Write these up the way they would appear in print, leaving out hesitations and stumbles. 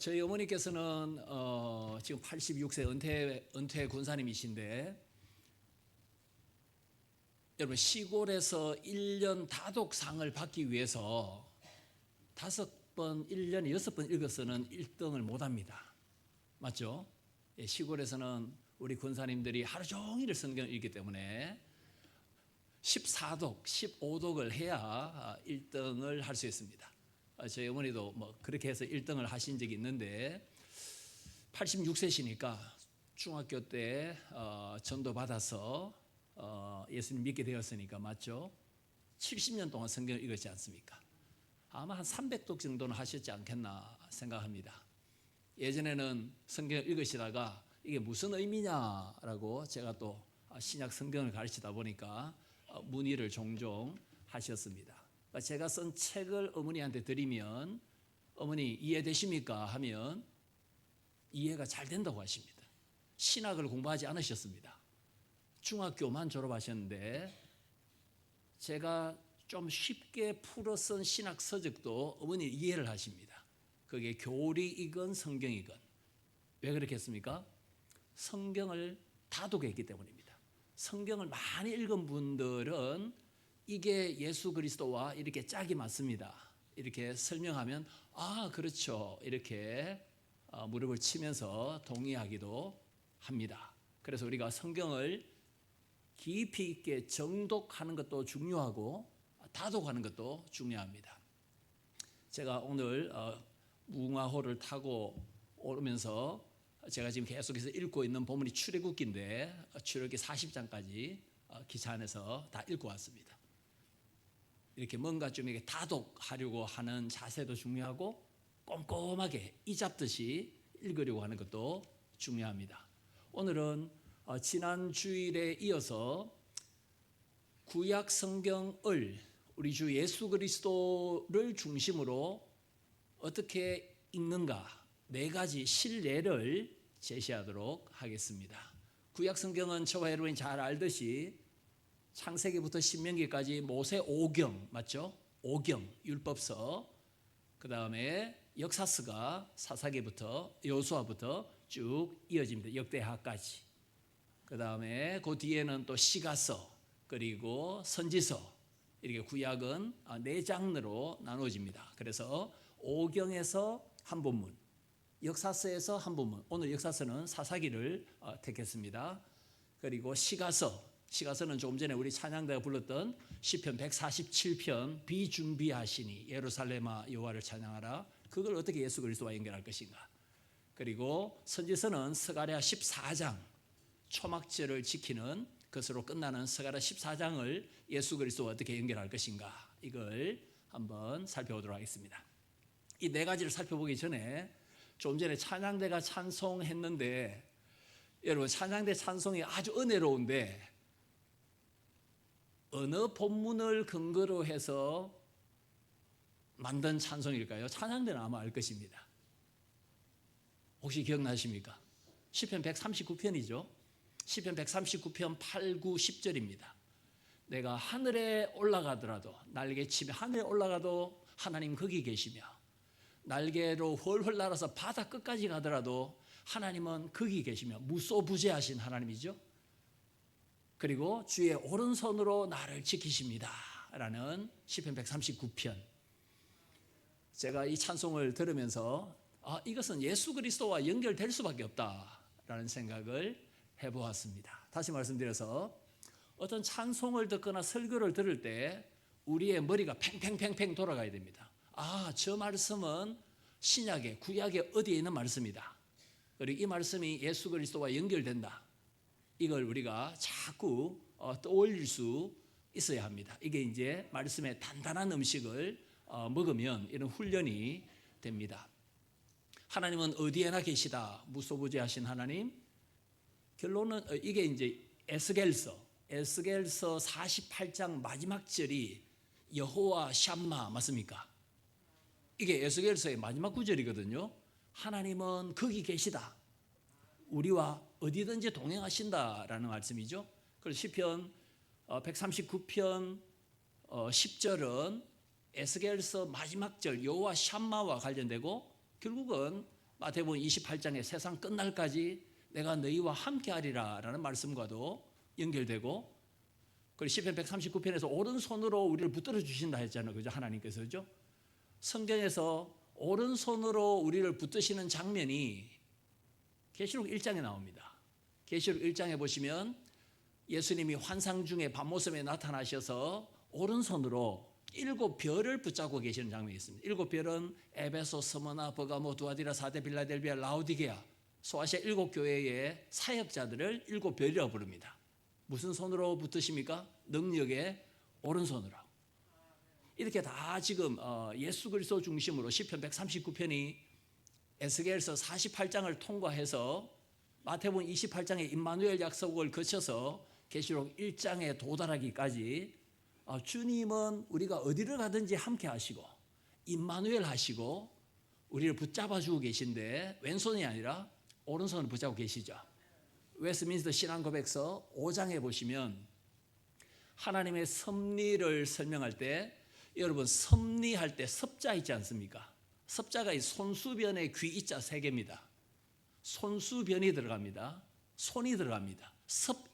저희 어머니께서는 지금 86세 은퇴 군사님이신데, 여러분 시골에서 1년 다독상을 받기 위해서 5번, 1년에 6번 읽어서는 1등을 못합니다. 맞죠? 예, 시골에서는 우리 군사님들이 하루 종일 성경을 읽기 때문에 14독, 15독을 해야 1등을 할 수 있습니다. 저희 어머니도 뭐 그렇게 해서 1등을 하신 적이 있는데, 86세시니까 중학교 때 전도 받아서 예수님 믿게 되었으니까, 맞죠? 70년 동안 성경을 읽었지 않습니까? 아마 한 300독 정도는 하셨지 않겠나 생각합니다. 예전에는 성경을 읽으시다가 이게 무슨 의미냐라고 제가 또 신약 성경을 가르치다 보니까 문의를 종종 하셨습니다. 제가 쓴 책을 어머니한테 드리면 어머니 이해되십니까? 하면 이해가 잘 된다고 하십니다. 신학을 공부하지 않으셨습니다. 중학교만 졸업하셨는데 제가 좀 쉽게 풀어 쓴 신학 서적도 어머니 이해를 하십니다. 그게 교리이건 성경이건. 왜 그렇게 했습니까? 성경을 다독했기 때문입니다. 성경을 많이 읽은 분들은 이게 예수 그리스도와 이렇게 짝이 맞습니다, 이렇게 설명하면 그렇죠, 이렇게 무릎을 치면서 동의하기도 합니다. 그래서 우리가 성경을 깊이 있게 정독하는 것도 중요하고 다독하는 것도 중요합니다. 제가 오늘 무궁화호를 타고 오면서 제가 지금 계속해서 읽고 있는 본문이 출애굽기인데, 출애굽기 40장까지 기차 안에서 다 읽고 왔습니다. 이렇게 뭔가 좀 이렇게 다독하려고 하는 자세도 중요하고 꼼꼼하게 이잡듯이 읽으려고 하는 것도 중요합니다. 오늘은 지난 주일에 이어서 구약 성경을 우리 주 예수 그리스도를 중심으로 어떻게 읽는가 4가지 실례를 제시하도록 하겠습니다. 구약 성경은 저와 여러분이 잘 알듯이 창세기부터 신명기까지 모세 5경, 맞죠? 5경, 율법서, 그 다음에 역사서가 사사기부터 여호수아부터 쭉 이어집니다. 역대하까지. 그 다음에 그 뒤에는 또 시가서, 그리고 선지서, 이렇게 구약은 4장르로 나누어집니다. 그래서 5경에서 한 본문, 역사서에서 한 본문, 오늘 역사서는 사사기를 택했습니다. 그리고 시가서는 조금 전에 우리 찬양대가 불렀던 시편 147편 비준비하시니 예루살렘아 여호와를 찬양하라, 그걸 어떻게 예수 그리스도와 연결할 것인가. 그리고 선지서는 스가랴 14장 초막절을 지키는 것으로 끝나는 스가랴 14장을 예수 그리스도와 어떻게 연결할 것인가, 이걸 한번 살펴보도록 하겠습니다. 이 4가지를 살펴보기 전에 좀 전에 찬양대가 찬송했는데, 여러분 찬양대 찬송이 아주 은혜로운데 어느 본문을 근거로 해서 만든 찬송일까요? 찬양대는 아마 알 것입니다. 혹시 기억나십니까? 시편 139편이죠. 시편 139편 8, 9, 10절입니다. 내가 하늘에 올라가더라도, 날개치며 하늘에 올라가도 하나님 거기 계시며, 날개로 훨훨 날아서 바다 끝까지 가더라도 하나님은 거기 계시며, 무소부재하신 하나님이죠. 그리고 주의 오른손으로 나를 지키십니다 라는 시편 139편. 제가 이 찬송을 들으면서 이것은 예수 그리스도와 연결될 수밖에 없다라는 생각을 해보았습니다. 다시 말씀드려서 어떤 찬송을 듣거나 설교를 들을 때 우리의 머리가 팽팽팽팽 돌아가야 됩니다. 저 말씀은 신약에, 구약에 어디에 있는 말씀이다, 그리고 이 말씀이 예수 그리스도와 연결된다, 이걸 우리가 자꾸 떠올릴 수 있어야 합니다. 이게 이제 말씀의 단단한 음식을 먹으면 이런 훈련이 됩니다. 하나님은 어디에나 계시다, 무소부재하신 하나님. 결론은 이게 이제 에스겔서 48장 마지막 절이 여호와 샴마 맞습니까? 이게 에스겔서의 마지막 구절이거든요. 하나님은 거기 계시다, 우리와 어디든지 동행하신다라는 말씀이죠. 그래서 시편 139편 10절은 에스겔서 마지막 절 여호와 샴마와 관련되고, 결국은 마태복음 28장에 세상 끝날까지 내가 너희와 함께하리라 라는 말씀과도 연결되고, 그리고 시편 139편에서 오른손으로 우리를 붙들어 주신다 했잖아요. 그죠? 하나님께서. 그죠? 성경에서 오른손으로 우리를 붙드시는 장면이 계시록 1장에 나옵니다. 계시록 1장에 보시면 예수님이 환상 중에 밤모습에 나타나셔서 오른손으로 7별을 붙잡고 계시는 장면이 있습니다. 7별은 에베소, 스무나, 버가모, 두아디라, 사데, 빌라델비아, 라오디게아, 소아시아 7교회의 사역자들을 7별이라고 부릅니다. 무슨 손으로 붙으십니까? 능력의 오른손으로. 이렇게 다 지금 예수 그리스도 중심으로 시편 139편이 에스겔서 48장을 통과해서 마태복음 28장의 임마누엘 약속을 거쳐서 계시록 1장에 도달하기까지 주님은 우리가 어디를 가든지 함께 하시고 임마누엘 하시고 우리를 붙잡아 주고 계신데, 왼손이 아니라 오른손을 붙잡고 계시죠. 웨스트민스터 신앙고백서 5장에 보시면 하나님의 섭리를 설명할 때, 여러분 섭리할 때 섭자 있지 않습니까? 섭자가 이 손수변의 귀이자 3개입니다. 손수변이 들어갑니다. 손이 들어갑니다.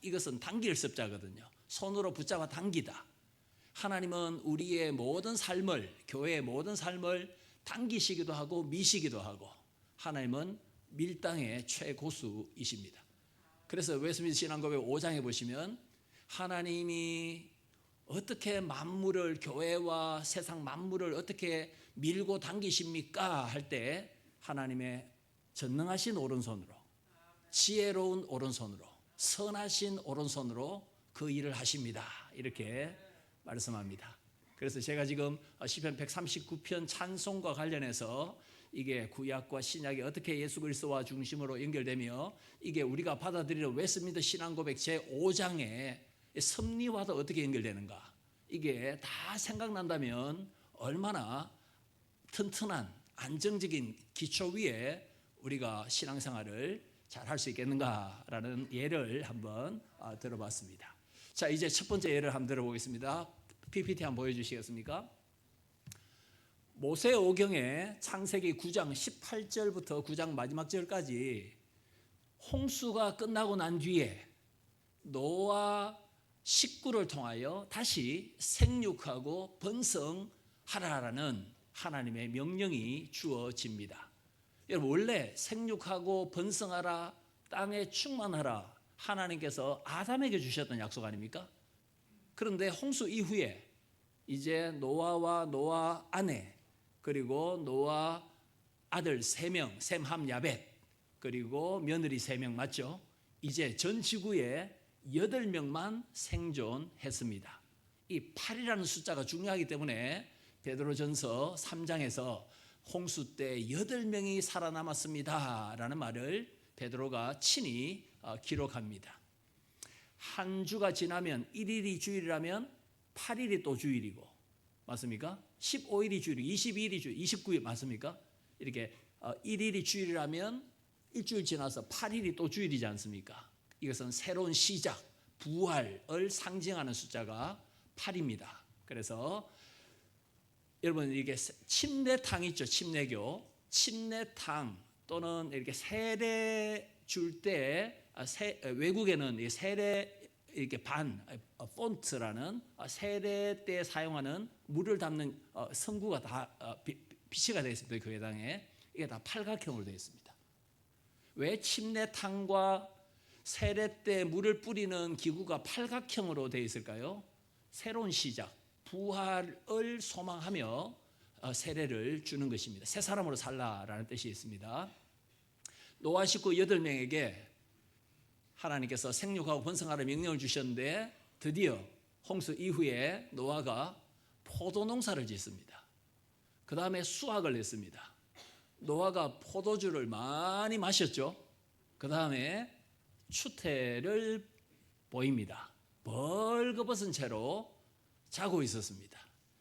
이것은 당길 섭자거든요. 손으로 붙잡아 당기다. 하나님은 우리의 모든 삶을, 교회의 모든 삶을 당기시기도 하고 미시기도 하고, 하나님은 밀당의 최고수이십니다. 그래서 웨스트민스터 신앙고백 5장에 보시면 하나님이 어떻게 만물을, 교회와 세상 만물을 어떻게 밀고 당기십니까 할 때 하나님의 전능하신 오른손으로, 지혜로운 오른손으로, 선하신 오른손으로 그 일을 하십니다. 이렇게 말씀합니다. 그래서 제가 지금 시편 139편 찬송과 관련해서 이게 구약과 신약이 어떻게 예수 그리스도와 중심으로 연결되며 이게 우리가 받아들이는 웨스트민스터 신앙고백 제5장의 섭리와도 어떻게 연결되는가, 이게 다 생각난다면 얼마나 튼튼한 안정적인 기초 위에 우리가 신앙생활을 잘 할 수 있겠는가라는 예를 한번 들어봤습니다. 자, 이제 첫 번째 예를 한번 들어보겠습니다. PPT 한번 보여주시겠습니까? 모세오경의 창세기 9장 18절부터 9장 마지막 절까지 홍수가 끝나고 난 뒤에 노아 식구를 통하여 다시 생육하고 번성하라라는 하나님의 명령이 주어집니다. 여러분, 원래 생육하고 번성하라, 땅에 충만하라, 하나님께서 아담에게 주셨던 약속 아닙니까? 그런데 홍수 이후에 이제 노아와 노아 아내, 그리고 노아 아들 3명, 셈, 함, 야벳, 그리고 며느리 3명 맞죠? 이제 전 지구에 8명만 생존했습니다. 이 8이라는 숫자가 중요하기 때문에 베드로전서 3장에서 홍수 때 8명이 살아남았습니다 라는 말을 베드로가 친히 기록합니다. 한 주가 지나면 1일이 주일이라면 8일이 또 주일이고, 맞습니까? 15일이 주일이고 22일이 주일, 29일 맞습니까? 이렇게 1일이 주일이라면 일주일 지나서 8일이 또 주일이지 않습니까? 이것은 새로운 시작, 부활을 상징하는 숫자가 8입니다. 그래서 여러분, 이게 침례탕 있죠? 침례교, 침례탕 또는 이렇게 세례 줄 때 외국에는 세례 이렇게 폰트라는 세례 때 사용하는 물을 담는 성구가 다 비치가 되어 있습니다. 그 회당에 이게 다 팔각형으로 되어 있습니다. 왜 침례탕과 세례 때 물을 뿌리는 기구가 팔각형으로 되어 있을까요? 새로운 시작, 부활을 소망하며 세례를 주는 것입니다. 새 사람으로 살라라는 뜻이 있습니다. 노아 식구 8명에게 하나님께서 생육하고 번성하라 명령을 주셨는데, 드디어 홍수 이후에 노아가 포도 농사를 짓습니다. 그 다음에 수확을 했습니다. 노아가 포도주를 많이 마셨죠. 그 다음에 추태를 보입니다. 벌거벗은 채로 자고 있었습니다.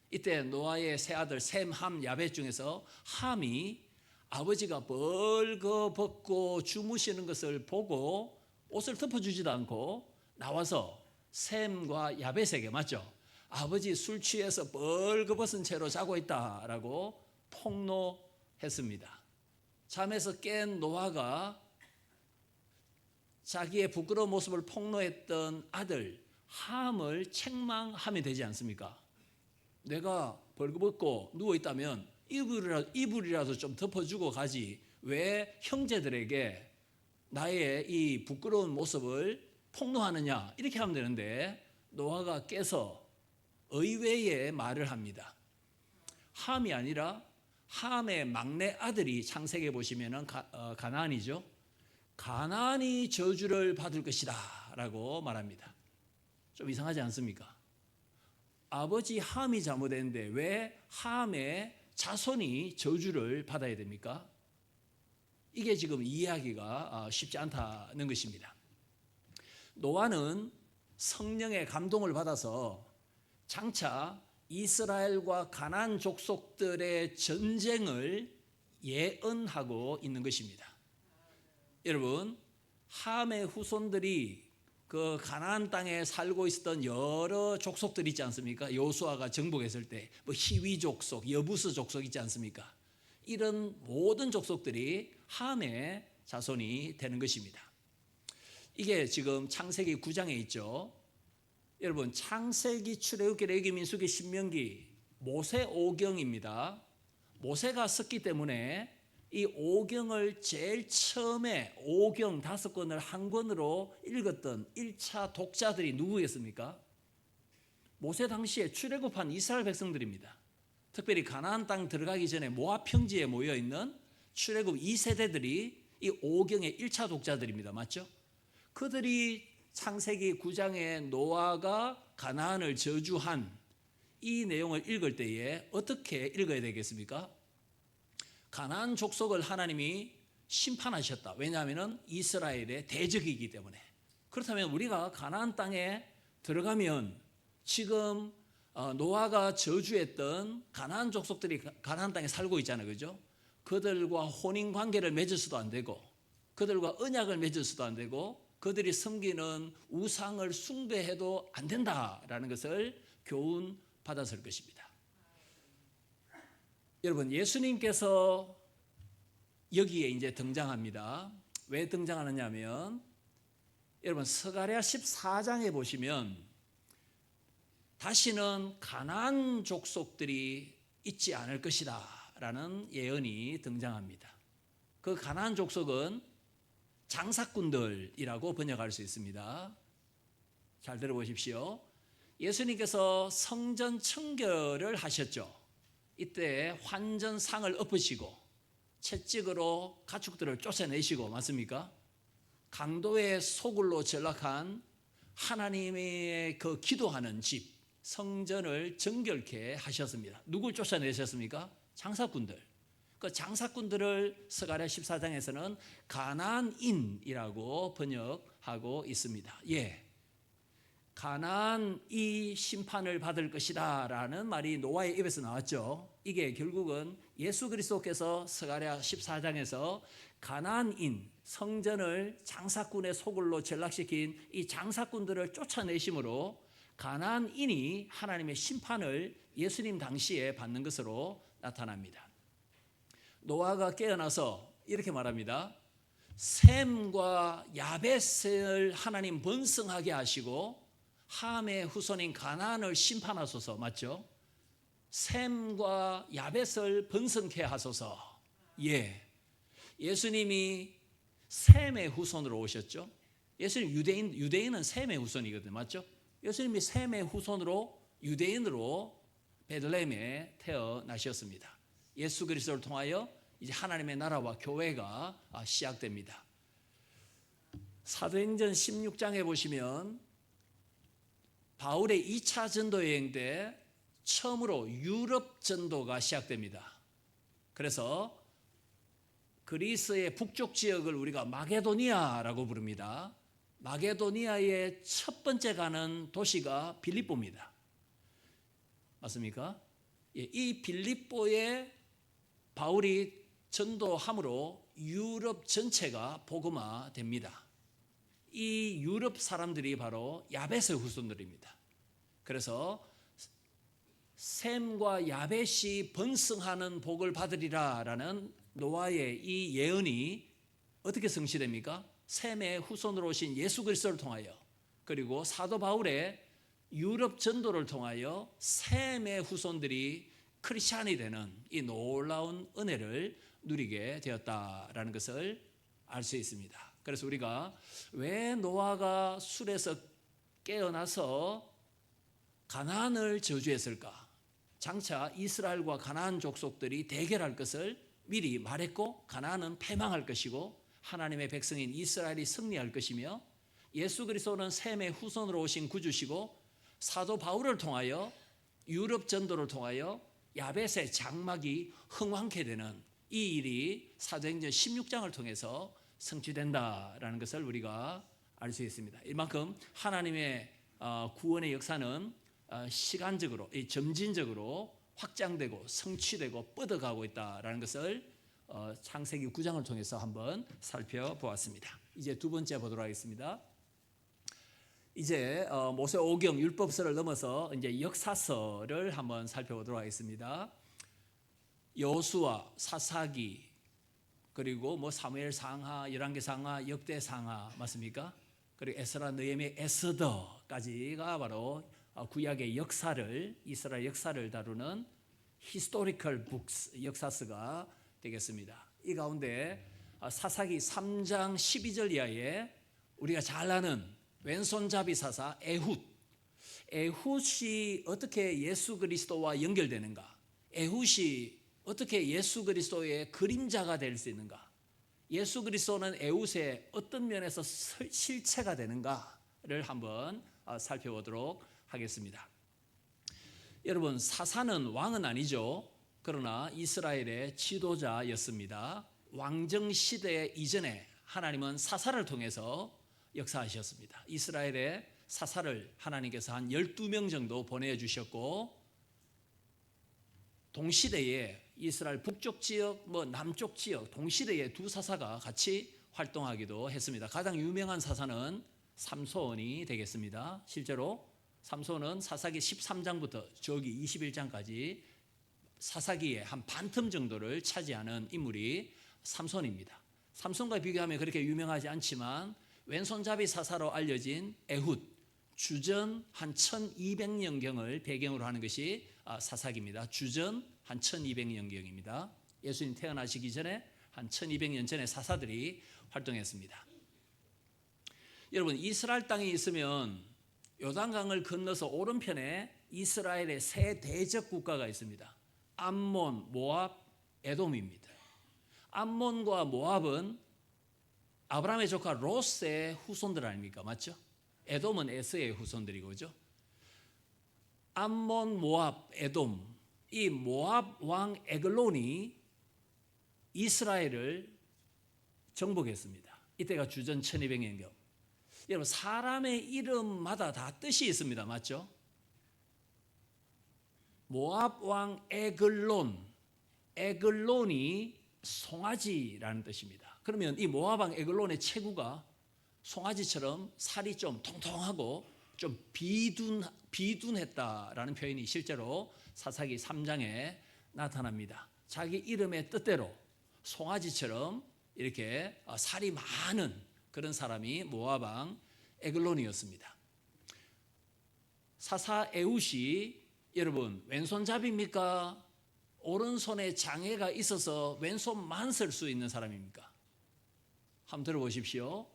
이때 노아의 세 아들 셈, 함, 야벳 중에서 함이 아버지가 벌거벗고 주무시는 것을 보고 옷을 덮어주지도 않고 나와서 셈과 야벳에게, 맞죠? 아버지 술 취해서 벌거벗은 채로 자고 있다라고 폭로했습니다. 잠에서 깬 노아가 자기의 부끄러운 모습을 폭로했던 아들 함을 책망하면 되지 않습니까? 내가 벌거벗고 누워있다면 이불이라도 좀 덮어주고 가지, 왜 형제들에게 나의 이 부끄러운 모습을 폭로하느냐, 이렇게 하면 되는데 노아가 깨서 의외의 말을 합니다. 함이 아니라 함의 막내 아들이 창세기에 보시면 가나안이죠. 가나안이 저주를 받을 것이다 라고 말합니다. 좀 이상하지 않습니까? 아버지 함이 잘못했는데 왜 함의 자손이 저주를 받아야 됩니까? 이게 지금 이해하기가 쉽지 않다는 것입니다. 노아는 성령의 감동을 받아서 장차 이스라엘과 가나안 족속들의 전쟁을 예언하고 있는 것입니다. 여러분, 함의 후손들이 그 가나안 땅에 살고 있었던 여러 족속들 있지 않습니까? 여호수아가 정복했을 때 뭐 히위 족속, 여부스 족속 있지 않습니까? 이런 모든 족속들이 함의 자손이 되는 것입니다. 이게 지금 창세기 9장에 있죠. 여러분, 창세기, 출애굽기, 레위기, 민수기, 신명기, 모세 오경입니다. 모세가 썼기 때문에 이 오경을 제일 처음에 오경 5권을 한 권으로 읽었던 1차 독자들이 누구였습니까? 모세 당시에 출애굽한 이스라엘 백성들입니다. 특별히 가나안 땅 들어가기 전에 모압 평지에 모여 있는 출애굽 2세대들이 이 오경의 1차 독자들입니다. 맞죠? 그들이 창세기 9장에 노아가 가나안을 저주한 이 내용을 읽을 때에 어떻게 읽어야 되겠습니까? 가나안 족속을 하나님이 심판하셨다. 왜냐하면 이스라엘의 대적이기 때문에. 그렇다면 우리가 가나안 땅에 들어가면 지금 노아가 저주했던 가나안 족속들이 가나안 땅에 살고 있잖아요. 그죠? 그들과 혼인 관계를 맺을 수도 안 되고, 그들과 언약을 맺을 수도 안 되고, 그들이 섬기는 우상을 숭배해도 안 된다라는 것을 교훈 받았을 것입니다. 여러분, 예수님께서 여기에 이제 등장합니다. 왜 등장하느냐면, 여러분, 스가랴 14장에 보시면 다시는 가나안 족속들이 있지 않을 것이다 라는 예언이 등장합니다. 그 가나안 족속은 장사꾼들이라고 번역할 수 있습니다. 잘 들어보십시오. 예수님께서 성전 청결을 하셨죠. 이때 환전상을 엎으시고 채찍으로 가축들을 쫓아내시고, 맞습니까? 강도의 소굴로 전락한 하나님의 그 기도하는 집 성전을 정결케 하셨습니다. 누굴 쫓아내셨습니까? 장사꾼들. 그 장사꾼들을 스가랴 14장에서는 가나안인이라고 번역하고 있습니다. 예, 가나안이 심판을 받을 것이다 라는 말이 노아의 입에서 나왔죠. 이게 결국은 예수 그리스도께서 스가랴 14장에서 가나안인, 성전을 장사꾼의 소굴로 전락시킨 이 장사꾼들을 쫓아내심으로 가나안인이 하나님의 심판을 예수님 당시에 받는 것으로 나타납니다. 노아가 깨어나서 이렇게 말합니다. 셈과 야벳을 하나님 번성하게 하시고 함의 후손인 가나안을 심판하소서. 맞죠? 셈과 야벳을 번성케 하소서. 예, 예수님이 셈의 후손으로 오셨죠. 예수님 유대인은 셈의 후손이거든요. 맞죠? 예수님이 셈의 후손으로 유대인으로 베들레헴에 태어나셨습니다. 예수 그리스도를 통하여 이제 하나님의 나라와 교회가 시작됩니다. 사도행전 16장에 보시면 바울의 2차 전도 여행 때 처음으로 유럽 전도가 시작됩니다. 그래서 그리스의 북쪽 지역을 우리가 마게도니아라고 부릅니다. 마게도니아의 첫 번째 가는 도시가 빌립보입니다. 맞습니까? 이 빌립보에 바울이 전도함으로 유럽 전체가 복음화됩니다. 이 유럽 사람들이 바로 야벳의 후손들입니다. 그래서 셈과 야벳이 번성하는 복을 받으리라 라는 노아의 이 예언이 어떻게 성취됩니까? 셈의 후손으로 오신 예수 그리스도를 통하여, 그리고 사도 바울의 유럽 전도를 통하여 셈의 후손들이 크리스찬이 되는 이 놀라운 은혜를 누리게 되었다라는 것을 알 수 있습니다. 그래서 우리가 왜 노아가 술에서 깨어나서 가나안을 저주했을까? 장차 이스라엘과 가나안 족속들이 대결할 것을 미리 말했고, 가나안은 패망할 것이고 하나님의 백성인 이스라엘이 승리할 것이며, 예수 그리스도는 셈의 후손으로 오신 구주시고, 사도 바울을 통하여 유럽 전도를 통하여 야벳의 장막이 흥왕케 되는 이 일이 사도행전 16장을 통해서 성취된다라는 것을 우리가 알 수 있습니다. 이만큼 하나님의 구원의 역사는 시간적으로, 점진적으로 확장되고 성취되고 뻗어가고 있다라는 것을 창세기 9장을 통해서 한번 살펴보았습니다. 이제 두 번째 보도록 하겠습니다. 이제 모세오경 율법서를 넘어서 이제 역사서를 한번 살펴보도록 하겠습니다. 여호수아, 사사기, 그리고 뭐 사무엘 상하, 열왕기 상하, 역대 상하 맞습니까? 그리고 에스라, 느헤미야, 에스더까지가 바로 구약의 역사를, 이스라엘 역사를 다루는 히스토리컬 북스, 역사서가 되겠습니다. 이 가운데 사사기 3장 12절 이하에 우리가 잘 아는 왼손잡이 사사 에훗, 에훗이 어떻게 예수 그리스도와 연결되는가? 에훗이 어떻게 예수 그리스도의 그림자가 될 수 있는가? 예수 그리스도는 에훗의 어떤 면에서 실체가 되는가를 한번 살펴보도록 하겠습니다. 여러분, 사사는 왕은 아니죠. 그러나 이스라엘의 지도자였습니다. 왕정 시대 이전에 하나님은 사사를 통해서 역사하셨습니다. 이스라엘의 사사를 하나님께서 한 12명 정도 보내주셨고, 동시대에 이스라엘 북쪽 지역, 남쪽 지역, 동시대에 두 사사가 같이 활동하기도 했습니다. 가장 유명한 사사는 삼손이 되겠습니다. 실제로 삼손은 사사기 13장부터 저기 21장까지 사사기의 한 반틈 정도를 차지하는 인물이 삼손입니다. 삼손과 비교하면 그렇게 유명하지 않지만 왼손잡이 사사로 알려진 에훗, 주전 한 1200년경을 배경으로 하는 것이 사사기입니다. 주전 한 1200년경입니다. 예수님 태어나시기 전에 한 1200년 전에 사사들이 활동했습니다. 여러분, 이스라엘 땅에 있으면 요단강을 건너서 오른편에 이스라엘의 세 대적 국가가 있습니다. 암몬, 모압, 에돔입니다. 암몬과 모압은 아브라함의 조카 롯의 후손들 아닙니까? 맞죠? 에돔은 에서의 후손들이고, 그죠? 암몬, 모압, 에돔, 이 모압 왕 에글론이 이스라엘을 정복했습니다. 이때가 주전 1200년경. 여러분, 사람의 이름마다 다 뜻이 있습니다. 맞죠? 모압 왕 에글론, 에글론이 송아지라는 뜻입니다. 그러면 이 모압 왕 에글론의 체구가 송아지처럼 살이 좀 통통하고 좀 비둔했다라는 표현이 실제로 사사기 3장에 나타납니다. 자기 이름의 뜻대로 송아지처럼 이렇게 살이 많은 그런 사람이 모압 왕 에글론이었습니다. 사사 에훗이 여러분 왼손잡이입니까? 오른손에 장애가 있어서 왼손만 쓸 수 있는 사람입니까? 한번 들어보십시오.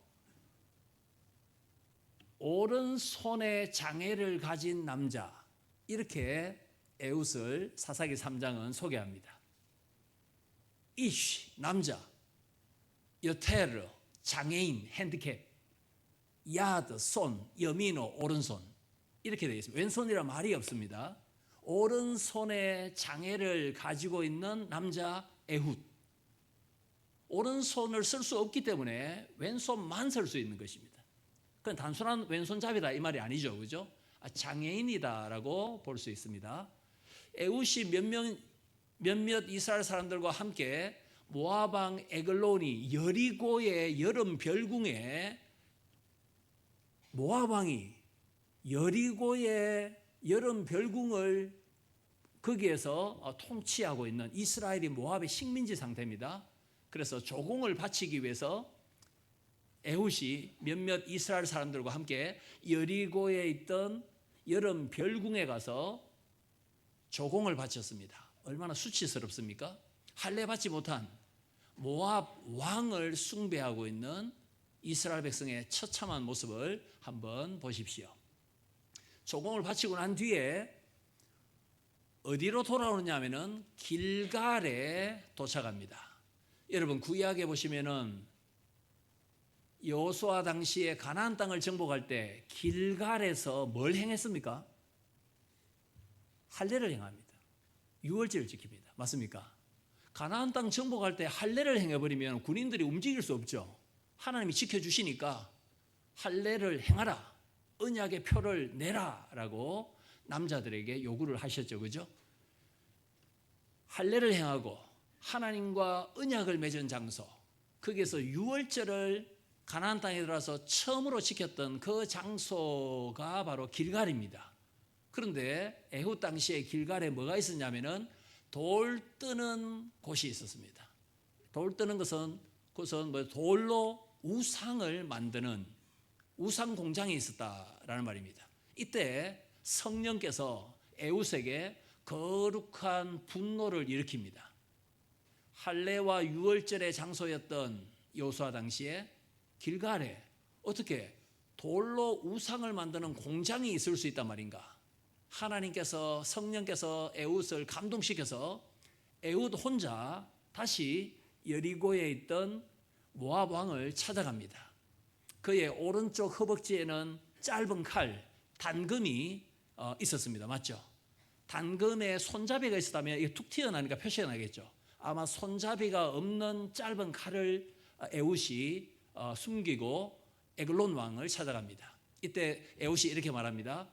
오른손에 장애를 가진 남자, 이렇게 에훗을 사사기 3장은 소개합니다. 이쉬, 남자, 여테르, 장애인, 핸디캡, 야드, 손, 여미노, 오른손, 이렇게 되어 있습니다. 왼손이라 말이 없습니다. 오른손에 장애를 가지고 있는 남자 에훗, 오른손을 쓸 수 없기 때문에 왼손만 쓸 수 있는 것입니다. 그건 단순한 왼손잡이다 이 말이 아니죠, 그죠? 장애인이다라고 볼 수 있습니다. 에훗이 몇몇 이스라엘 사람들과 함께 모압 왕 에글론이 여리고의 여름 별궁에, 모압 왕이 여리고의 여름 별궁을 거기에서 통치하고 있는, 이스라엘이 모압의 식민지 상태입니다. 그래서 조공을 바치기 위해서 에훗이 몇몇 이스라엘 사람들과 함께 여리고에 있던 여름 별궁에 가서 조공을 바쳤습니다. 얼마나 수치스럽습니까? 할례 받지 못한 모압 왕을 숭배하고 있는 이스라엘 백성의 처참한 모습을 한번 보십시오. 조공을 바치고 난 뒤에 어디로 돌아오느냐 하면은 길갈에 도착합니다. 여러분 구약에 보시면은 여호수아 당시에 가나안 땅을 정복할 때 길갈에서 뭘 행했습니까? 할례를 행합니다. 유월절을 지킵니다. 맞습니까? 가나안 땅 정복할 때 할례를 행해버리면 군인들이 움직일 수 없죠. 하나님이 지켜주시니까 할례를 행하라, 언약의 표를 내라라고 남자들에게 요구를 하셨죠. 그죠? 할례를 행하고 하나님과 언약을 맺은 장소, 거기에서 유월절을 가나안 땅에 들어와서 처음으로 지켰던 그 장소가 바로 길갈입니다. 그런데 에훗 당시에 길갈에 뭐가 있었냐면은 돌 뜨는 곳이 있었습니다. 돌 뜨는 것은 그것은 돌로 우상을 만드는 우상 공장이 있었다라는 말입니다. 이때 성령께서 에훗에게 거룩한 분노를 일으킵니다. 할례와 유월절의 장소였던 여호수아 당시에 길갈에 어떻게 돌로 우상을 만드는 공장이 있을 수 있단 말인가? 하나님께서 성령께서 에훗을 감동시켜서 에훗 혼자 다시 여리고에 있던 모압 왕을 찾아갑니다. 그의 오른쪽 허벅지에는 짧은 칼, 단검이 있었습니다. 맞죠? 단검에 손잡이가 있었다면 이게 툭 튀어나오니까 표시가 나겠죠. 아마 손잡이가 없는 짧은 칼을 에훗이 숨기고 에글론 왕을 찾아갑니다. 이때 에훗이 이렇게 말합니다.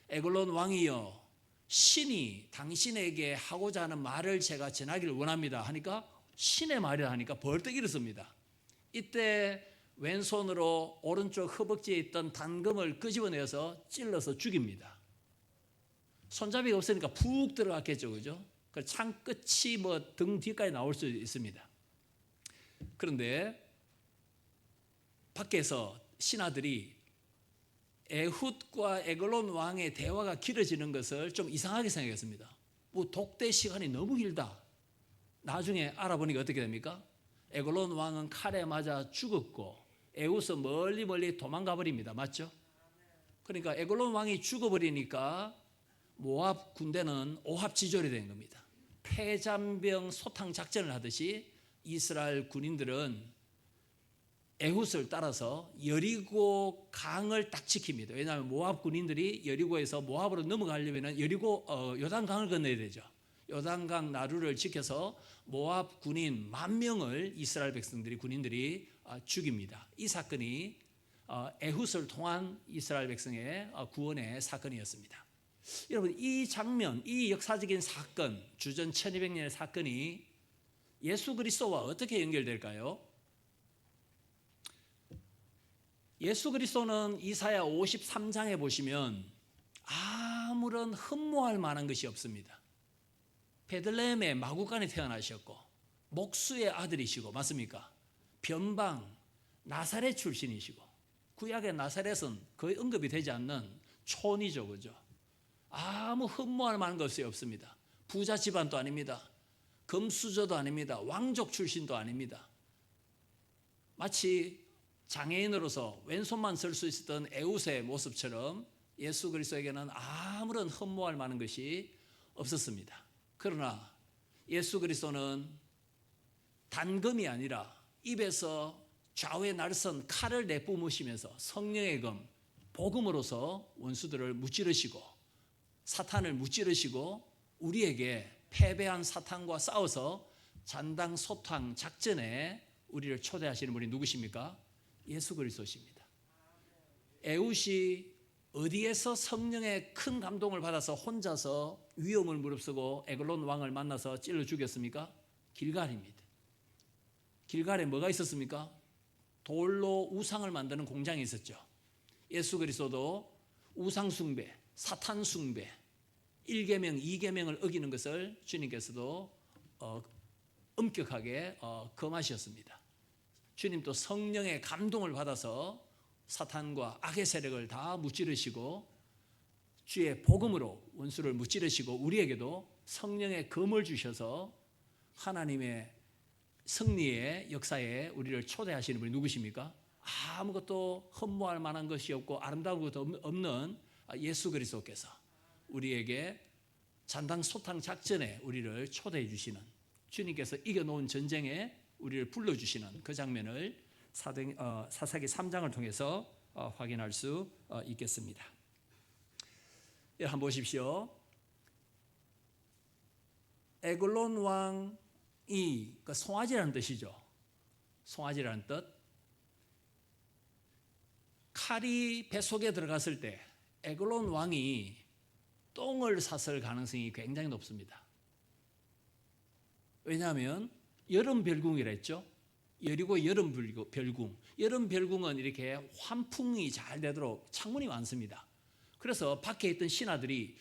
에글론 왕이여, 신이 당신에게 하고자 하는 말을 제가 전하기를 원합니다 하니까 신의 말이라 하니까 벌떡 일어섭니다. 이때 왼손으로 오른쪽 허벅지에 있던 단검을 끄집어내서 찔러서 죽입니다. 손잡이가 없으니까 푹 들어갔겠죠. 그죠? 그 창 끝이 등 뒤까지 나올 수 있습니다. 그런데 밖에서 신하들이 에훗과 에글론 왕의 대화가 길어지는 것을 좀 이상하게 생각했습니다. 독대 시간이 너무 길다. 나중에 알아보니까 어떻게 됩니까? 에글론 왕은 칼에 맞아 죽었고 에훗은 멀리 도망가 버립니다. 맞죠? 그러니까 에글론 왕이 죽어버리니까 모압 군대는 오합지졸이 된 겁니다. 폐잔병 소탕 작전을 하듯이 이스라엘 군인들은 에훗을 따라서 여리고 강을 딱 지킵니다. 왜냐하면 모압 군인들이 여리고에서 모압으로 넘어가려면 요단강을 건너야 되죠. 요단강 나루를 지켜서 모압 군인 10,000명을 이스라엘 백성들이 군인들이 죽입니다. 이 사건이 에훗을 통한 이스라엘 백성의 구원의 사건이었습니다. 여러분 이 장면, 이 역사적인 사건, 주전 1200년의 사건이 예수 그리스도와 어떻게 연결될까요? 예수 그리스도는 이사야 53장에 보시면 아무런 흠모할 만한 것이 없습니다. 베들레헴의 마구간에 태어나셨고 목수의 아들이시고 맞습니까? 변방 나사렛 출신이시고 구약의 나사렛은 거의 언급이 되지 않는 촌이죠. 그죠? 아무 흠모할 만한 것이 없습니다. 부자 집안도 아닙니다. 금수저도 아닙니다. 왕족 출신도 아닙니다. 마치 장애인으로서 왼손만 쓸 수 있었던 에훗의 모습처럼 예수 그리스도에게는 아무런 흠모할 만한 것이 없었습니다. 그러나 예수 그리스도는 단검이 아니라 입에서 좌우에 날선 칼을 내뿜으시면서 성령의 검, 복음으로서 원수들을 무찌르시고 사탄을 무찌르시고 우리에게 패배한 사탄과 싸워서 잔당 소탕 작전에 우리를 초대하시는 분이 누구십니까? 예수 그리스도십니다. 에훗이 어디에서 성령의 큰 감동을 받아서 혼자서 위험을 무릅쓰고 에글론 왕을 만나서 찔러 죽였습니까? 길갈입니다. 길갈에 뭐가 있었습니까? 돌로 우상을 만드는 공장이 있었죠. 예수 그리스도도 우상 숭배, 사탄 숭배, 1계명, 2계명을 어기는 것을 주님께서도 엄격하게 금하셨습니다. 주님도 성령의 감동을 받아서 사탄과 악의 세력을 다 무찌르시고 주의 복음으로 원수를 무찌르시고 우리에게도 성령의 검을 주셔서 하나님의 승리의 역사에 우리를 초대하시는 분이 누구십니까? 아무것도 흠모할 만한 것이 없고 아름다운 것도 없는 예수 그리스도께서 우리에게 잔당 소탕 작전에 우리를 초대해 주시는, 주님께서 이겨놓은 전쟁에 우리를 불러주시는 그 장면을 사사기 3장을 통해서 확인할 수 있겠습니다. 한번 보십시오. 에글론 왕이 송아지라는 뜻이죠. 송아지라는 뜻. 칼이 뱃속에 들어갔을 때 에글론 왕이 똥을 쌌을 가능성이 굉장히 높습니다. 왜냐하면 여름 별궁이라 했죠. 여리고 여름 별궁. 여름 별궁은 이렇게 환풍이 잘 되도록 창문이 많습니다. 그래서 밖에 있던 신하들이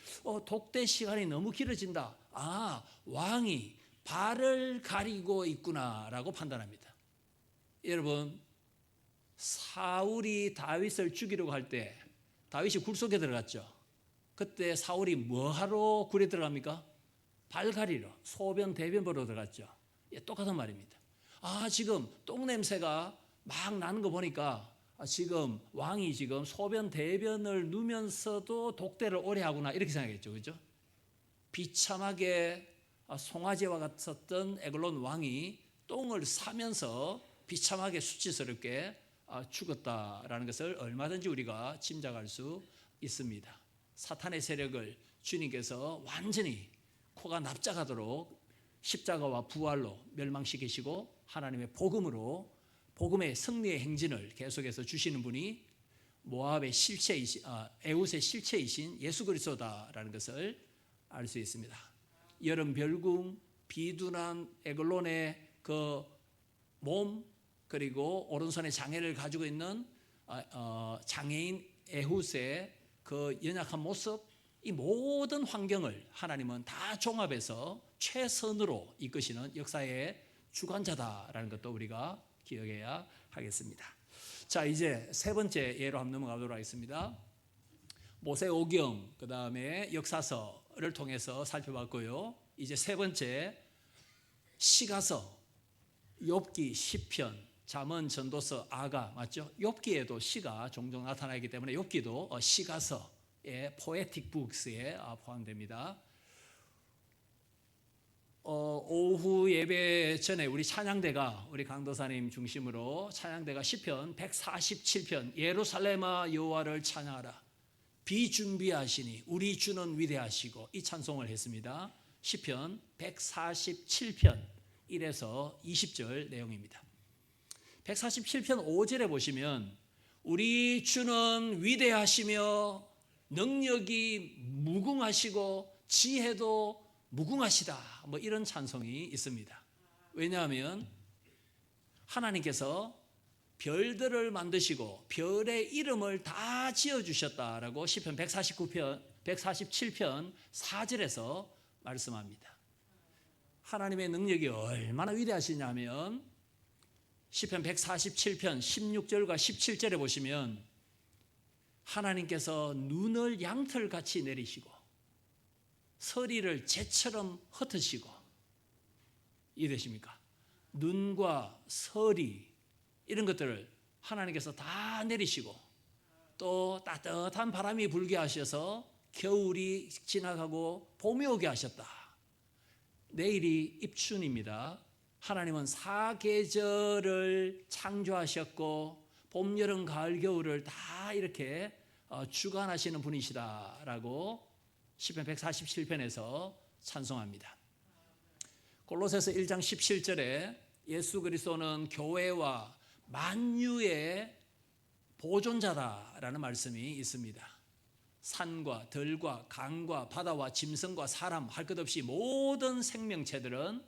독대 시간이 너무 길어진다. 왕이 발을 가리고 있구나라고 판단합니다. 여러분, 사울이 다윗을 죽이려고 할 때 다윗이 굴 속에 들어갔죠. 그때 사울이 뭐하러 굴에 들어갑니까? 발 가리러, 소변 대변 보러 들어갔죠. 똑같은 말입니다. 지금 똥 냄새가 막 나는 거 보니까 지금 왕이 지금 소변 대변을 누면서도 독대를 오래 하구나 이렇게 생각했죠. 그렇죠? 비참하게 송아지와 같았던 에글론 왕이 똥을 싸면서 비참하게 수치스럽게 죽었다라는 것을 얼마든지 우리가 짐작할 수 있습니다. 사탄의 세력을 주님께서 완전히 코가 납작하도록 십자가와 부활로 멸망시키시고 하나님의 복음으로 복음의 승리의 행진을 계속해서 주시는 분이 모압의 실체이신 에웃의 실체이신 예수 그리스도다라는 것을 알 수 있습니다. 여름 별궁, 비둔한 에글론의 그 몸, 그리고 오른손에 장애를 가지고 있는 장애인 에훗의 그 연약한 모습, 이 모든 환경을 하나님은 다 종합해서 최선으로 이끄시는 역사의 주관자다라는 것도 우리가 기억해야 하겠습니다. 자, 이제 세 번째 예로 한번 넘어가도록 하겠습니다. 모세오경, 그 다음에 역사서를 통해서 살펴봤고요. 이제 세 번째 시가서, 욥기, 시편, 잠언, 전도서, 아가, 맞죠? 욥기에도 시가 종종 나타나기 때문에 욥기도 시가서의 포에틱 북스에 포함됩니다. 오후 예배 전에 우리 찬양대가, 우리 강도사님 중심으로 찬양대가 시편 147편 예루살렘아 여호와를 찬양하라 비준비하시니 우리 주는 위대하시고, 이 찬송을 했습니다. 시편 147편 1에서 20절 내용입니다. 147편 5절에 보시면 우리 주는 위대하시며 능력이 무궁하시고 지혜도 무궁하시다, 뭐 이런 찬송이 있습니다. 왜냐하면 하나님께서 별들을 만드시고 별의 이름을 다 지어주셨다라고 시편 147편 4절에서 말씀합니다. 하나님의 능력이 얼마나 위대하시냐면 시편 147편 16절과 17절에 보시면 하나님께서 눈을 양털같이 내리시고 서리를 재처럼 흩으시고, 이해되십니까? 눈과 서리 이런 것들을 하나님께서 다 내리시고, 또 따뜻한 바람이 불게 하셔서 겨울이 지나가고 봄이 오게 하셨다. 내일이 입춘입니다. 하나님은 사계절을 창조하셨고 봄, 여름, 가을, 겨울을 다 이렇게 주관하시는 분이시다라고 시편 147편에서 찬송합니다. 골로새서 1장 17절에 예수 그리스도는 교회와 만유의 보존자다라는 말씀이 있습니다. 산과 들과 강과 바다와 짐승과 사람 할 것 없이 모든 생명체들은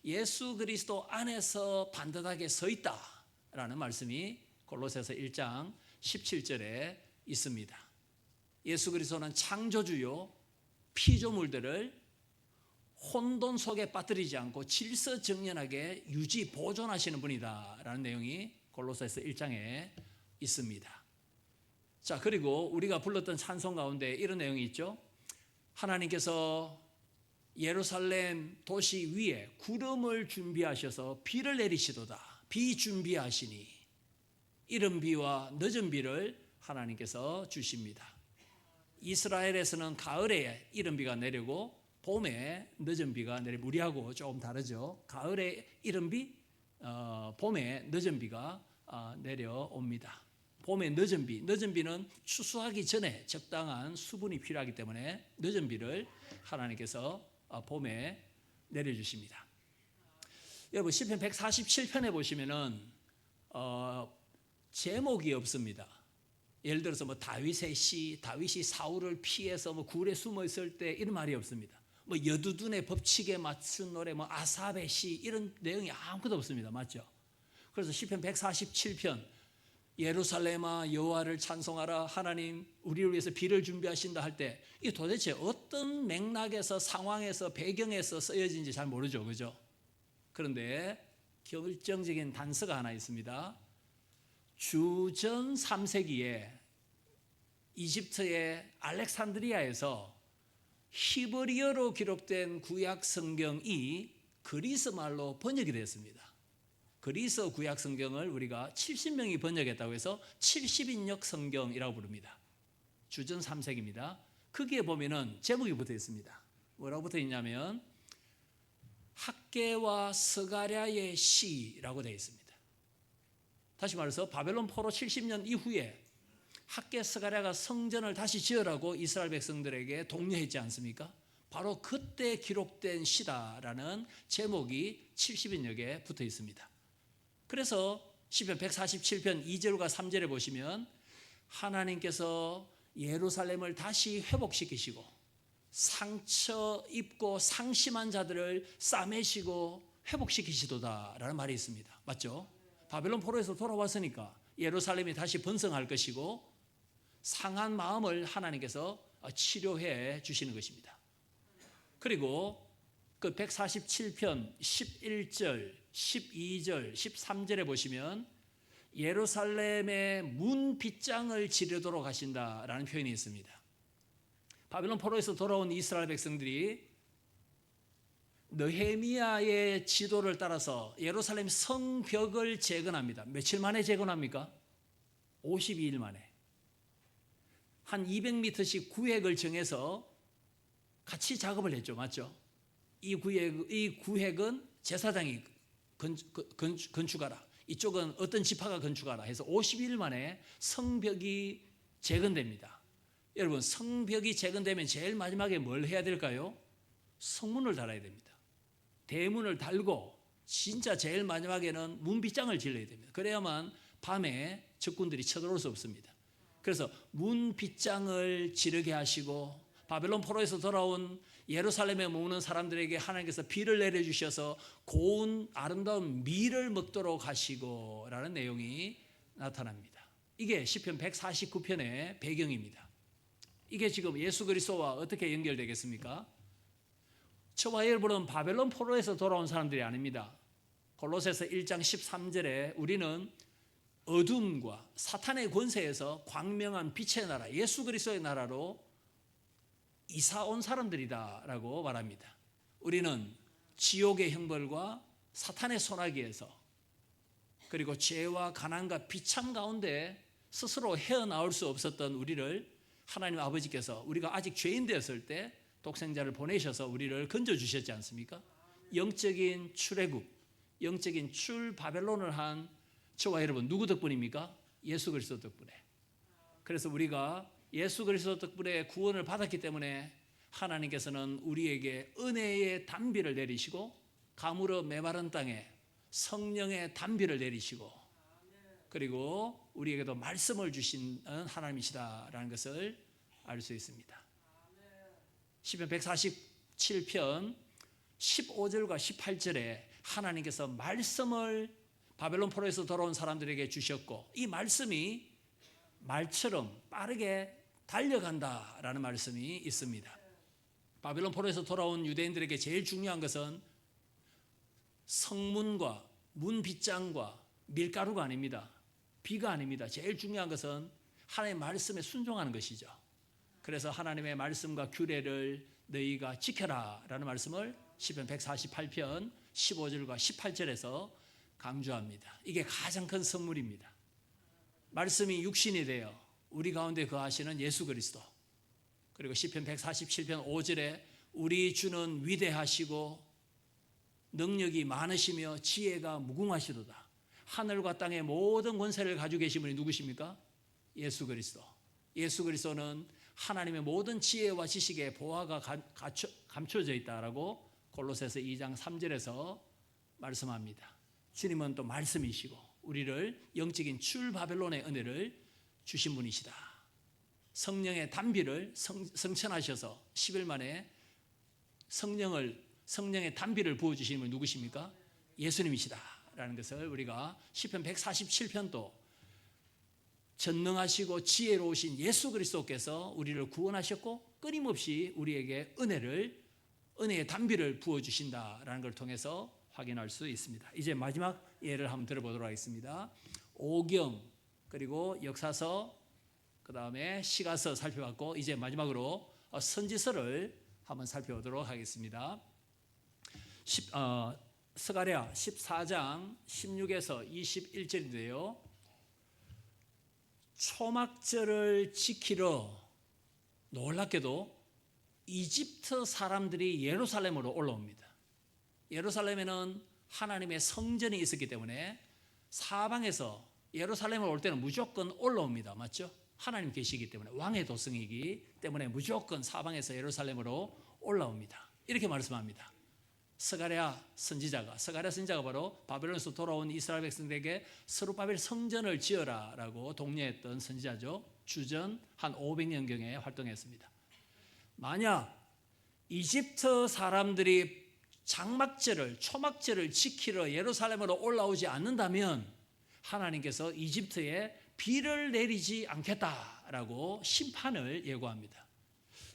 예수 그리스도 안에서 반듯하게 서 있다라는 말씀이 골로새서 1장 17절에 있습니다. 예수 그리스도는 창조주요 피조물들을 혼돈 속에 빠뜨리지 않고 질서정연하게 유지 보존하시는 분이다라는 내용이 골로새서 1장에 있습니다. 자, 그리고 우리가 불렀던 찬송 가운데 이런 내용이 있죠. 하나님께서 예루살렘 도시 위에 구름을 준비하셔서 비를 내리시도다. 비 준비하시니 이른 비와 늦은 비를 하나님께서 주십니다. 이스라엘에서는 가을에 이른 비가 내리고 봄에 늦은 비가 내리고, 우리하고 조금 다르죠. 가을에 이른 비, 봄에 늦은 비가 내려옵니다. 봄에 늦은 비는 추수하기 전에 적당한 수분이 필요하기 때문에 늦은 비를 하나님께서 봄에 내려주십니다. 여러분 시편 147편에 보시면은 제목이 없습니다. 예를 들어서 뭐 다윗이 사울을 피해서 뭐 굴에 숨어 있을 때 이런 말이 없습니다. 뭐 여두둔의 법칙에 맞춘 노래, 뭐 아삽의 시 이런 내용이 아무것도 없습니다. 맞죠? 그래서 시편 147편 예루살렘아 여호와를 찬송하라, 하나님 우리를 위해서 비를 준비하신다 할 때 이 도대체 어떤 맥락에서 상황에서 배경에서 쓰여진지 잘 모르죠, 그죠? 그런데 결정적인 단서가 하나 있습니다. 주전 3세기에 이집트의 알렉산드리아에서 히브리어로 기록된 구약 성경이 그리스 말로 번역이 됐습니다. 그리스 구약 성경을 우리가 70명이 번역했다고 해서 70인역 성경이라고 부릅니다. 주전 3세기입니다. 거기에 보면은 제목이 붙어 있습니다. 뭐라고 붙어 있냐면 학개와 스가랴의 시라고 되어 있습니다. 다시 말해서 바벨론 포로 70년 이후에 학개 스가랴가 성전을 다시 지으라고 이스라엘 백성들에게 독려했지 않습니까? 바로 그때 기록된 시다라는 제목이 70인역에 붙어 있습니다. 그래서 시편 147편 2절과 3절에 보시면 하나님께서 예루살렘을 다시 회복시키시고 상처 입고 상심한 자들을 싸매시고 회복시키시도다라는 말이 있습니다. 맞죠? 바벨론 포로에서 돌아왔으니까 예루살렘이 다시 번성할 것이고 상한 마음을 하나님께서 치료해 주시는 것입니다. 그리고 그 147편 11절, 12절, 13절에 보시면 예루살렘의 문 빗장을 지르도록 하신다라는 표현이 있습니다. 바벨론 포로에서 돌아온 이스라엘 백성들이 느헤미야의 지도를 따라서 예루살렘 성벽을 재건합니다. 며칠 만에 재건합니까? 52일 만에. 한 200m씩 구획을 정해서 같이 작업을 했죠. 맞죠? 이 구획은 제사장이 건축하라. 이쪽은 어떤 지파가 건축하라 해서 52일 만에 성벽이 재건됩니다. 여러분 성벽이 재건되면 제일 마지막에 뭘 해야 될까요? 성문을 달아야 됩니다. 대문을 달고 진짜 제일 마지막에는 문빗장을 질러야 됩니다. 그래야만 밤에 적군들이 쳐들어올 수 없습니다. 그래서 문빗장을 지르게 하시고 바벨론 포로에서 돌아온 예루살렘에 머무는 사람들에게 하나님께서 비를 내려주셔서 고운 아름다운 밀을 먹도록 하시고 라는 내용이 나타납니다. 이게 시편 149편의 배경입니다. 이게 지금 예수 그리스도와 어떻게 연결되겠습니까? 저와 여러분은 바벨론 포로에서 돌아온 사람들이 아닙니다. 골로새서 1장 13절에 우리는 어둠과 사탄의 권세에서 광명한 빛의 나라 예수 그리스도의 나라로 이사 온 사람들이다라고 말합니다. 우리는 지옥의 형벌과 사탄의 소나기에서 그리고 죄와 가난과 비참 가운데 스스로 헤어나올 수 없었던 우리를 하나님 아버지께서 우리가 아직 죄인 되었을 때 독생자를 보내셔서 우리를 건져주셨지 않습니까? 영적인 출애굽, 영적인 출바벨론을 한 저와 여러분 누구 덕분입니까? 예수 그리스도 덕분에. 그래서 우리가 예수 그리스도 덕분에 구원을 받았기 때문에 하나님께서는 우리에게 은혜의 단비를 내리시고 가물어 메마른 땅에 성령의 단비를 내리시고 그리고 우리에게도 말씀을 주시는 하나님이시다라는 것을 알 수 있습니다. 시편 147편 15절과 18절에 하나님께서 말씀을 바벨론 포로에서 돌아온 사람들에게 주셨고 이 말씀이 말처럼 빠르게 달려간다라는 말씀이 있습니다. 바벨론 포로에서 돌아온 유대인들에게 제일 중요한 것은 성문과 문 빗장과 밀가루가 아닙니다. 비가 아닙니다. 제일 중요한 것은 하나님의 말씀에 순종하는 것이죠. 그래서 하나님의 말씀과 규례를 너희가 지켜라 라는 말씀을 시편 148편 15절과 18절에서 강조합니다. 이게 가장 큰 선물입니다. 말씀이 육신이 되어 우리 가운데 거하시는 예수 그리스도, 그리고 시편 147편 5절에 우리 주는 위대하시고 능력이 많으시며 지혜가 무궁하시도다. 하늘과 땅의 모든 권세를 가지고 계신 분이 누구십니까? 예수 그리스도. 예수 그리스도는 하나님의 모든 지혜와 지식의 보화가 감춰져 있다라고 골로새서 2장 3절에서 말씀합니다. 주님은 또 말씀이시고 우리를 영적인 출바벨론의 은혜를 주신 분이시다. 성령의 단비를 성천하셔서 10일 만에 성령의 단비를 부어주시는 분이 누구십니까? 예수님이시다 라는 것을 우리가 시편 147편도 전능하시고 지혜로우신 예수 그리스도께서 우리를 구원하셨고 끊임없이 우리에게 은혜의 단비를 부어주신다라는 걸 통해서 확인할 수 있습니다. 이제 마지막 예를 한번 들어보도록 하겠습니다. 오경, 그리고 역사서, 그 다음에 시가서 살펴봤고 이제 마지막으로 선지서를 한번 살펴보도록 하겠습니다. 스가랴 14장 16에서 21절인데요. 초막절을 지키러 놀랍게도 이집트 사람들이 예루살렘으로 올라옵니다. 예루살렘에는 하나님의 성전이 있었기 때문에 사방에서 예루살렘을 올 때는 무조건 올라옵니다. 맞죠? 하나님 계시기 때문에, 왕의 도성이기 때문에 무조건 사방에서 예루살렘으로 올라옵니다. 이렇게 말씀합니다. 스가랴 선지자가 바로 바벨론에서 돌아온 이스라엘 백성들에게 스룹바벨 성전을 지어라 라고 독려했던 선지자죠. 주전 한 500년경에 활동했습니다. 만약 이집트 사람들이 초막절을 지키러 예루살렘으로 올라오지 않는다면 하나님께서 이집트에 비를 내리지 않겠다라고 심판을 예고합니다.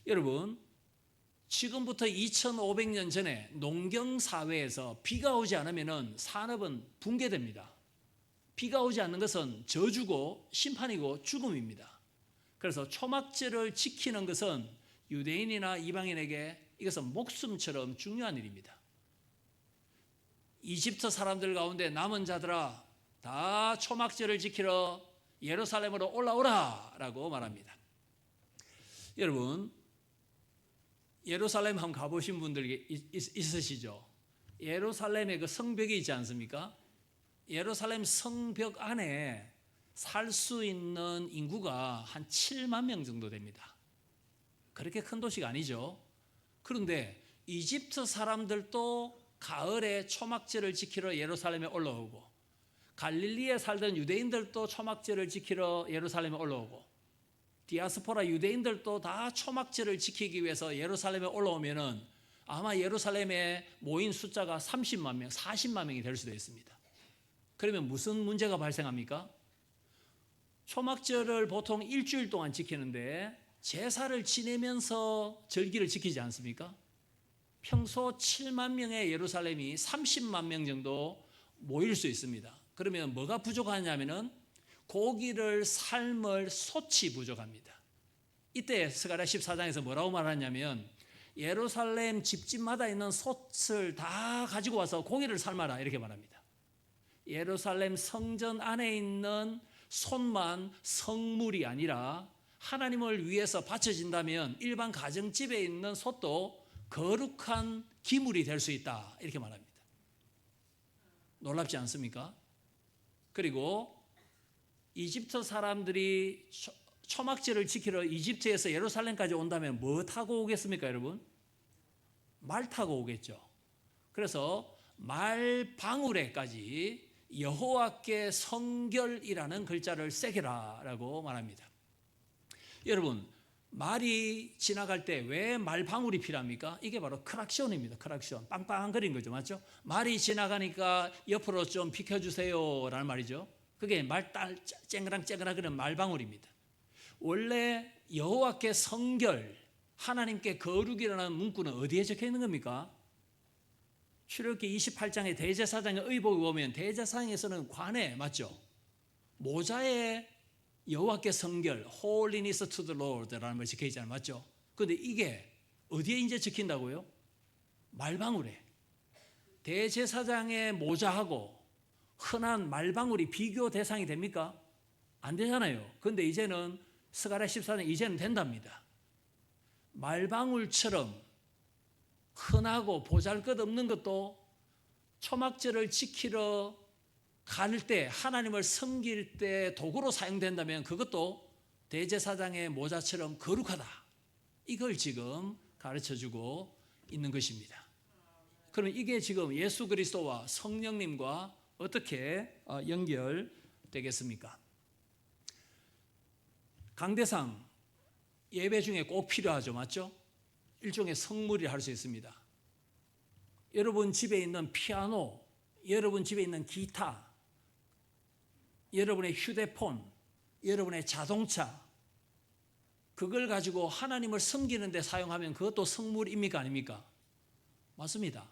여러분, 지금부터 2500년 전에 농경사회에서 비가 오지 않으면 산업은 붕괴됩니다. 비가 오지 않는 것은 저주고 심판이고 죽음입니다. 그래서 초막절을 지키는 것은 유대인이나 이방인에게 이것은 목숨처럼 중요한 일입니다. 이집트 사람들 가운데 남은 자들아 다 초막절을 지키러 예루살렘으로 올라오라 라고 말합니다. 여러분, 예루살렘 한번 가보신 분들 있으시죠? 예루살렘에 그 성벽이 있지 않습니까? 예루살렘 성벽 안에 살 수 있는 인구가 한 7만 명 정도 됩니다. 그렇게 큰 도시가 아니죠. 그런데 이집트 사람들도 가을에 초막절을 지키러 예루살렘에 올라오고, 갈릴리에 살던 유대인들도 초막절을 지키러 예루살렘에 올라오고, 디아스포라 유대인들도 다 초막절을 지키기 위해서 예루살렘에 올라오면은 아마 예루살렘에 모인 숫자가 30만 명, 40만 명이 될 수도 있습니다. 그러면 무슨 문제가 발생합니까? 초막절을 보통 일주일 동안 지키는데 제사를 지내면서 절기를 지키지 않습니까? 평소 7만 명의 예루살렘이 30만 명 정도 모일 수 있습니다. 그러면 뭐가 부족하냐면은 고기를 삶을 솥이 부족합니다. 이때 스가랴 14장에서 뭐라고 말하냐면 예루살렘 집집마다 있는 솥을 다 가지고 와서 고기를 삶아라 이렇게 말합니다. 예루살렘 성전 안에 있는 솥만 성물이 아니라 하나님을 위해서 바쳐진다면 일반 가정집에 있는 솥도 거룩한 기물이 될 수 있다 이렇게 말합니다. 놀랍지 않습니까? 그리고 이집트 사람들이 초막절을 지키러 이집트에서 예루살렘까지 온다면 뭐 타고 오겠습니까, 여러분? 말 타고 오겠죠. 그래서 말방울에까지 여호와께 성결이라는 글자를 새겨라라고 말합니다. 여러분, 말이 지나갈 때 왜 말방울이 필요합니까? 이게 바로 크락션입니다. 크락션. 빵빵거리는 거죠. 맞죠? 말이 지나가니까 옆으로 좀 비켜주세요 라는 말이죠. 그게 말딸 쨍그랑쨍그랑 그런 말방울입니다. 원래 여호와께 성결, 하나님께 거룩이라는 문구는 어디에 적혀 있는 겁니까? 출애굽기 28장의 대제사장의 의복을 보면 대제사장에서는 관에 맞죠? 모자에 여호와께 성결 Holiness to the Lord라는 말 적혀 있잖아요. 맞죠? 그런데 이게 어디에 이제 적힌다고요? 말방울에. 대제사장의 모자하고 흔한 말방울이 비교 대상이 됩니까? 안 되잖아요. 그런데 이제는 스가랴 14장 이제는 된답니다. 말방울처럼 흔하고 보잘것없는 것도 초막절을 지키러 갈 때 하나님을 섬길 때 도구로 사용된다면 그것도 대제사장의 모자처럼 거룩하다. 이걸 지금 가르쳐주고 있는 것입니다. 그럼 이게 지금 예수 그리스도와 성령님과 어떻게 연결되겠습니까? 강대상 예배 중에 꼭 필요하죠. 맞죠? 일종의 성물이라 할 수 있습니다. 여러분 집에 있는 피아노, 여러분 집에 있는 기타, 여러분의 휴대폰, 여러분의 자동차, 그걸 가지고 하나님을 섬기는 데 사용하면 그것도 성물입니까? 아닙니까? 맞습니다.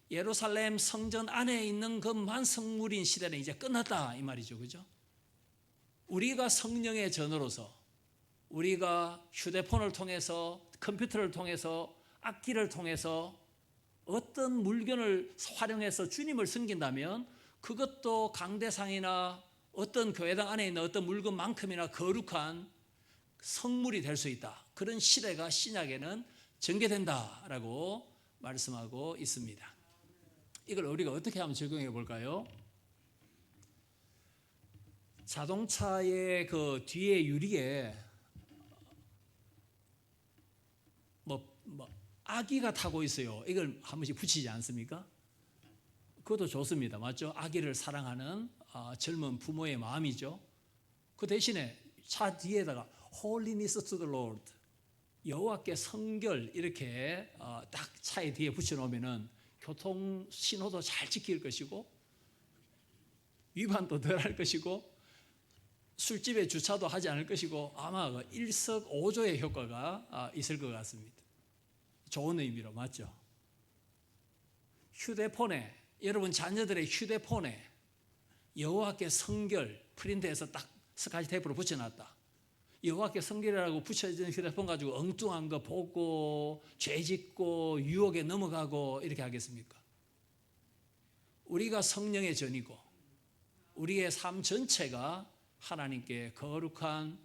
예루살렘 성전 안에 있는 것만 성물인 시대는 이제 끝났다 이 말이죠. 그죠? 우리가 성령의 전으로서 우리가 휴대폰을 통해서 컴퓨터를 통해서 악기를 통해서 어떤 물건을 활용해서 주님을 섬긴다면 그것도 강대상이나 어떤 교회당 안에 있는 어떤 물건만큼이나 거룩한 성물이 될 수 있다. 그런 시대가 신약에는 전개된다라고 말씀하고 있습니다. 이걸 우리가 어떻게 하면 적용해 볼까요? 자동차의 그 뒤에 유리에 아기가 타고 있어요. 이걸 한 번씩 붙이지 않습니까? 그것도 좋습니다. 맞죠? 아기를 사랑하는 젊은 부모의 마음이죠. 그 대신에 차 뒤에다가 Holiness to the Lord, 여호와께 성결 이렇게 딱 차의 뒤에 붙여놓으면은 교통 신호도 잘 지킬 것이고 위반도 덜 할 것이고 술집에 주차도 하지 않을 것이고 아마 일석오조의 효과가 있을 것 같습니다. 좋은 의미로 맞죠? 휴대폰에 여러분 자녀들의 휴대폰에 여호와께 성결 프린트해서 딱 스카치 테이프로 붙여놨다. 여호와께 성결이라고 붙여진 휴대폰 가지고 엉뚱한 거 보고 죄짓고 유혹에 넘어가고 이렇게 하겠습니까? 우리가 성령의 전이고 우리의 삶 전체가 하나님께 거룩한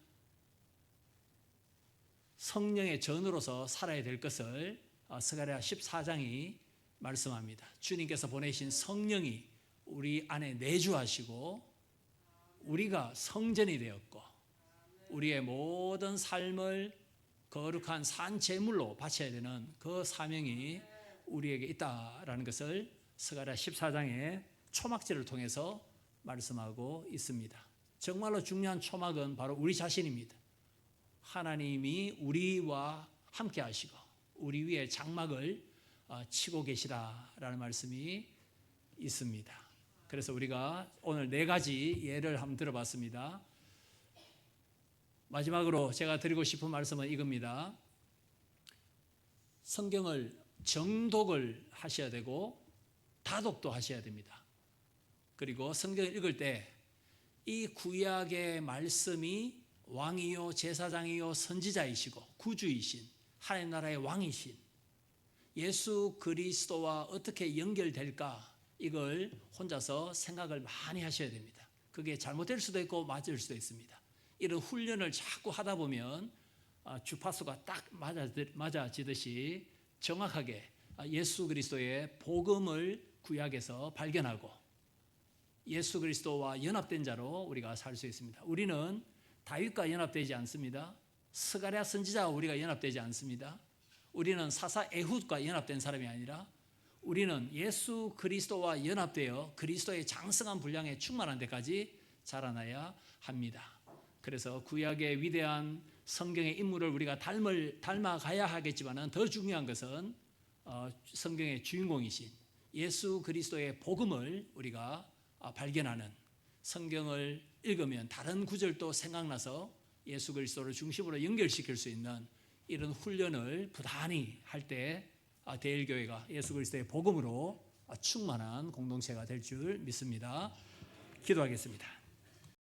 성령의 전으로서 살아야 될 것을 스가랴 14장이 말씀합니다. 주님께서 보내신 성령이 우리 안에 내주하시고 우리가 성전이 되었고 우리의 모든 삶을 거룩한 산 제물로 바쳐야 되는 그 사명이 우리에게 있다라는 것을 스가랴 14장의 초막절을 통해서 말씀하고 있습니다. 정말로 중요한 초막은 바로 우리 자신입니다. 하나님이 우리와 함께 하시고 우리 위에 장막을 치고 계시다라는 말씀이 있습니다. 그래서 우리가 오늘 4가지 예를 한번 들어봤습니다. 마지막으로 제가 드리고 싶은 말씀은 이겁니다. 성경을 정독을 하셔야 되고 다독도 하셔야 됩니다. 그리고 성경을 읽을 때 이 구약의 말씀이 왕이요 제사장이요 선지자이시고 구주이신 하나님 나라의 왕이신 예수 그리스도와 어떻게 연결될까 이걸 혼자서 생각을 많이 하셔야 됩니다. 그게 잘못될 수도 있고 맞을 수도 있습니다. 이런 훈련을 자꾸 하다 보면 주파수가 딱 맞아지듯이 정확하게 예수 그리스도의 복음을 구약에서 발견하고 예수 그리스도와 연합된 자로 우리가 살 수 있습니다. 우리는 다윗과 연합되지 않습니다. 스가랴 선지자와 우리가 연합되지 않습니다. 우리는 사사 에훗과 연합된 사람이 아니라 우리는 예수 그리스도와 연합되어 그리스도의 장성한 분량에 충만한 데까지 자라나야 합니다. 그래서 구약의 위대한 성경의 인물을 우리가 닮아가야 하겠지만 더 중요한 것은 성경의 주인공이신 예수 그리스도의 복음을 우리가 발견하는 성경을 읽으면 다른 구절도 생각나서 예수 그리스도를 중심으로 연결시킬 수 있는 이런 훈련을 부단히 할 때 대일교회가 예수 그리스도의 복음으로 충만한 공동체가 될 줄 믿습니다. 기도하겠습니다.